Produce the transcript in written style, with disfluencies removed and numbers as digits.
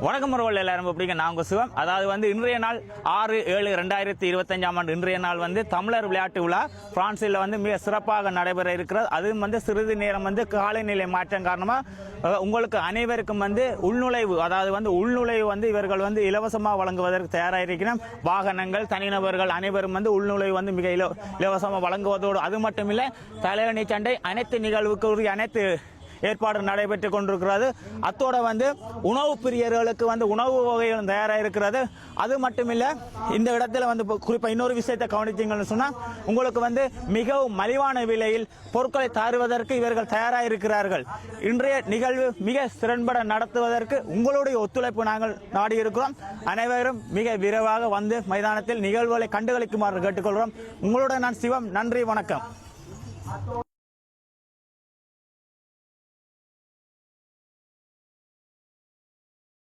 வணக்கம் உறவுகள் எல்லாரும் எப்படிங்க? நான் உங்க சிவம். அதாவது வந்து இன்றைய நாள் 6/7/2025 இன்றைய நாள் வந்து தமிழர் விளையாட்டு விழா பிரான்சில் வந்து மிக சிறப்பாக நடைபெற இருக்கிறது. அதுவும் வந்து சிறிது நேரம் வந்து காலநிலை மாற்றம் காரணமா உங்களுக்கு அனைவருக்கும் வந்து உள்நுழைவு, அதாவது வந்து உள்நுழைவு வந்து இவர்கள் வந்து இலவசமாக வழங்குவதற்கு தயாராக இருக்கிறோம். வாகனங்கள், தனிநபர்கள் அனைவரும் வந்து உள்நுழைவு வந்து மிக இலவசமாக வழங்குவதோடு அது மட்டுமில்லை, தலையணி சண்டை அனைத்து நிகழ்வுக்குரிய அனைத்து ஏற்பாடு நடைபெற்றுக் கொண்டிருக்கிறது. அத்தோட வந்து உணவு பிரியர்களுக்கு வந்து உணவு வகைகளும் தயாராக இருக்கிறது. அது மட்டுமில்லை, இந்த இடத்துல வந்து குறிப்பாக இன்னொரு விஷயத்தை கவனித்தீங்கன்னு சொன்னால், உங்களுக்கு வந்து மிகவும் மலிவான விலையில் பொருட்களை தருவதற்கு இவர்கள் தயாராக இருக்கிறார்கள். இன்றைய நிகழ்வு மிக திறன்பட நடத்துவதற்கு உங்களுடைய ஒத்துழைப்பு நாங்கள் நாடி இருக்கிறோம். அனைவரும் மிக விரைவாக வந்து மைதானத்தில் நிகழ்வுகளை கண்டுகளிக்குமாறு கேட்டுக்கொள்கிறோம். உங்களுடன் நான் சிவம். நன்றி, வணக்கம்.